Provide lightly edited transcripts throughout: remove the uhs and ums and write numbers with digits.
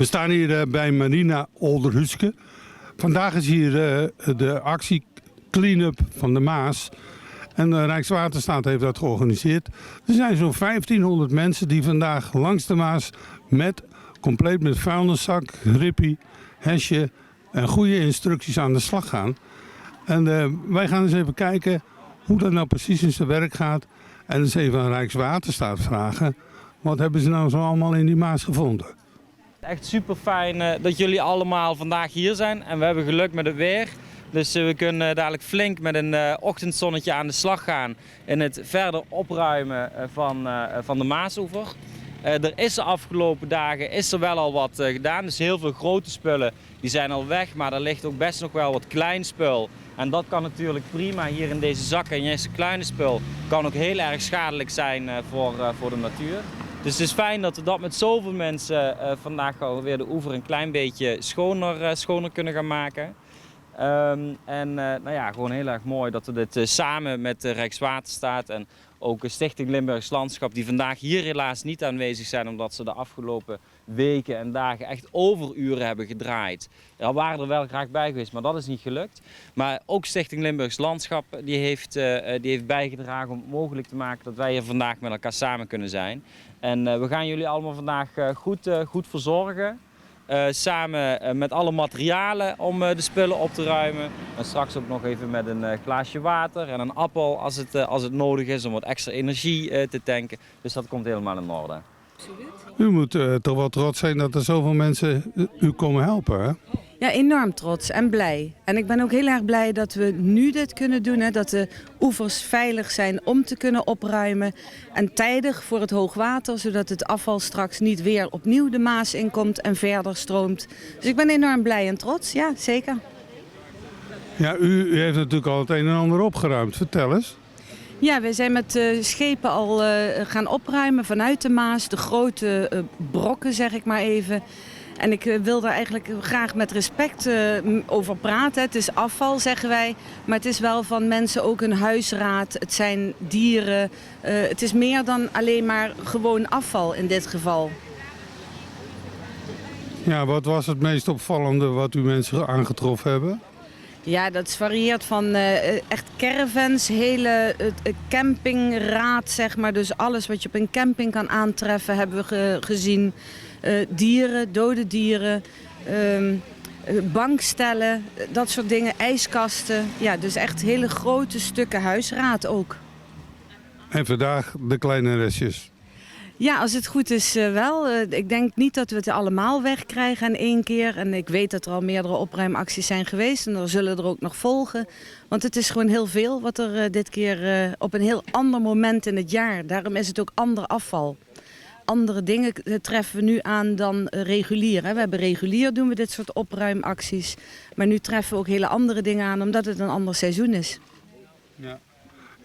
We staan hier bij Marina Olderhuske. Vandaag is hier de actie Clean-up van de Maas. En Rijkswaterstaat heeft dat georganiseerd. Er zijn zo'n 1500 mensen die vandaag langs de Maas compleet met vuilniszak, rippie, hesje en goede instructies aan de slag gaan. En wij gaan eens even kijken hoe dat nou precies in zijn werk gaat. En eens even aan Rijkswaterstaat vragen. Wat hebben ze nou zo allemaal in die Maas gevonden? Echt super fijn dat jullie allemaal vandaag hier zijn en we hebben geluk met het weer. Dus we kunnen dadelijk flink met een ochtendzonnetje aan de slag gaan in het verder opruimen van de Maasoever. Er is de afgelopen dagen wel al wat gedaan, dus heel veel grote spullen die zijn al weg, maar er ligt ook best nog wel wat klein spul. En dat kan natuurlijk prima hier in deze zakken. En juist kleine spul kan ook heel erg schadelijk zijn voor de natuur. Dus het is fijn dat we dat met zoveel mensen vandaag gewoon weer de oever een klein beetje schoner kunnen gaan maken. Gewoon heel erg mooi dat we dit samen met Rijkswaterstaat en ook Stichting Limburgs Landschap, die vandaag hier helaas niet aanwezig zijn omdat ze de afgelopen weken en dagen echt overuren hebben gedraaid. Daar waren er wel graag bij geweest, maar dat is niet gelukt. Maar ook Stichting Limburgs Landschap die heeft bijgedragen om het mogelijk te maken dat wij hier vandaag met elkaar samen kunnen zijn. En we gaan jullie allemaal vandaag goed verzorgen. Samen met alle materialen om de spullen op te ruimen. En straks ook nog even met een glaasje water en een appel als het nodig is om wat extra energie te tanken. Dus dat komt helemaal in orde. U moet toch wel trots zijn dat er zoveel mensen u komen helpen, hè? Ja, enorm trots en blij. En ik ben ook heel erg blij dat we nu dit kunnen doen. Hè, dat de oevers veilig zijn om te kunnen opruimen. En tijdig voor het hoogwater, zodat het afval straks niet weer opnieuw de Maas inkomt en verder stroomt. Dus ik ben enorm blij en trots, ja, zeker. Ja, u heeft natuurlijk al het een en ander opgeruimd. Vertel eens. Ja, we zijn met schepen al gaan opruimen vanuit de Maas. De grote brokken, zeg ik maar even. En ik wil daar eigenlijk graag met respect over praten. Het is afval, zeggen wij. Maar het is wel van mensen ook een huisraad. Het zijn dieren. Het is meer dan alleen maar gewoon afval in dit geval. Ja, wat was het meest opvallende wat u mensen aangetroffen hebben? Ja, dat varieert van echt caravans, hele campingraad, zeg maar. Dus alles wat je op een camping kan aantreffen hebben we gezien. Dieren, dode dieren, bankstellen, dat soort dingen, ijskasten. Ja, dus echt hele grote stukken huisraad ook. En vandaag de kleine restjes. Ja, als het goed is wel. Ik denk niet dat we het allemaal wegkrijgen in één keer. En ik weet dat er al meerdere opruimacties zijn geweest en er zullen er ook nog volgen. Want het is gewoon heel veel wat er dit keer op een heel ander moment in het jaar. Daarom is het ook ander afval. Andere dingen treffen we nu aan dan regulier. Hè. We hebben regulier doen we dit soort opruimacties. Maar nu treffen we ook hele andere dingen aan omdat het een ander seizoen is.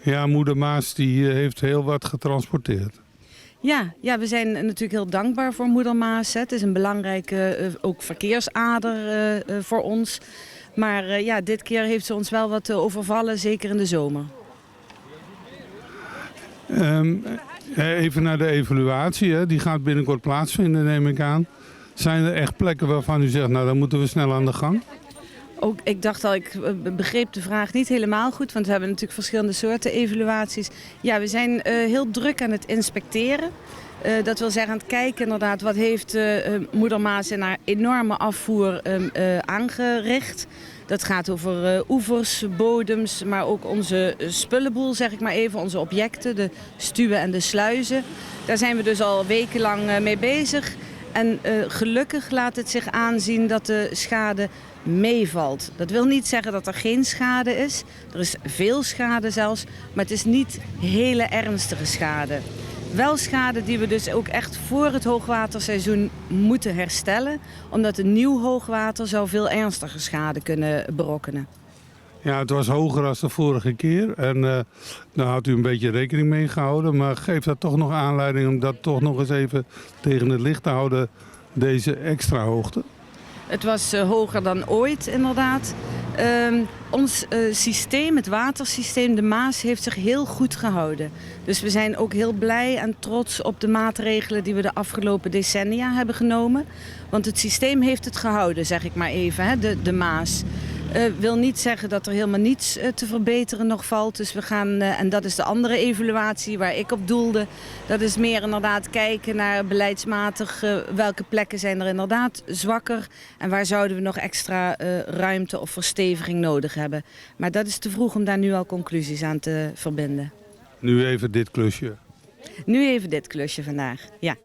Ja, moeder Maas die heeft heel wat getransporteerd. Ja, we zijn natuurlijk heel dankbaar voor moeder Maas. Het is een belangrijke ook verkeersader voor ons. Maar dit keer heeft ze ons wel wat overvallen, zeker in de zomer. Even naar de evaluatie, hè. Die gaat binnenkort plaatsvinden, neem ik aan. Zijn er echt plekken waarvan u zegt, nou dan moeten we snel aan de gang? Ook, ik dacht al, ik begreep de vraag niet helemaal goed, want we hebben natuurlijk verschillende soorten evaluaties. Ja, we zijn heel druk aan het inspecteren. Dat wil zeggen aan het kijken inderdaad, wat heeft moeder Maas in haar enorme afvoer aangericht. Dat gaat over oevers, bodems, maar ook onze spullenboel, zeg ik maar even, onze objecten, de stuwen en de sluizen. Daar zijn we dus al wekenlang mee bezig. En gelukkig laat het zich aanzien dat de schade meevalt. Dat wil niet zeggen dat er geen schade is. Er is veel schade zelfs, maar het is niet hele ernstige schade. Wel schade die we dus ook echt voor het hoogwaterseizoen moeten herstellen. Omdat een nieuw hoogwater zou veel ernstiger schade kunnen berokkenen. Ja, het was hoger dan de vorige keer en daar had u een beetje rekening mee gehouden. Maar geeft dat toch nog aanleiding om dat toch nog eens even tegen het licht te houden, deze extra hoogte? Het was hoger dan ooit inderdaad. Ons systeem, het watersysteem, de Maas, heeft zich heel goed gehouden. Dus we zijn ook heel blij en trots op de maatregelen die we de afgelopen decennia hebben genomen. Want het systeem heeft het gehouden, zeg ik maar even, hè, de Maas. Wil niet zeggen dat er helemaal niets te verbeteren nog valt. Dus we gaan, en dat is de andere evaluatie waar ik op doelde. Dat is meer inderdaad kijken naar beleidsmatig welke plekken zijn er inderdaad zwakker. En waar zouden we nog extra ruimte of versteviging nodig hebben. Maar dat is te vroeg om daar nu al conclusies aan te verbinden. Nu even dit klusje. Nu even dit klusje vandaag, ja.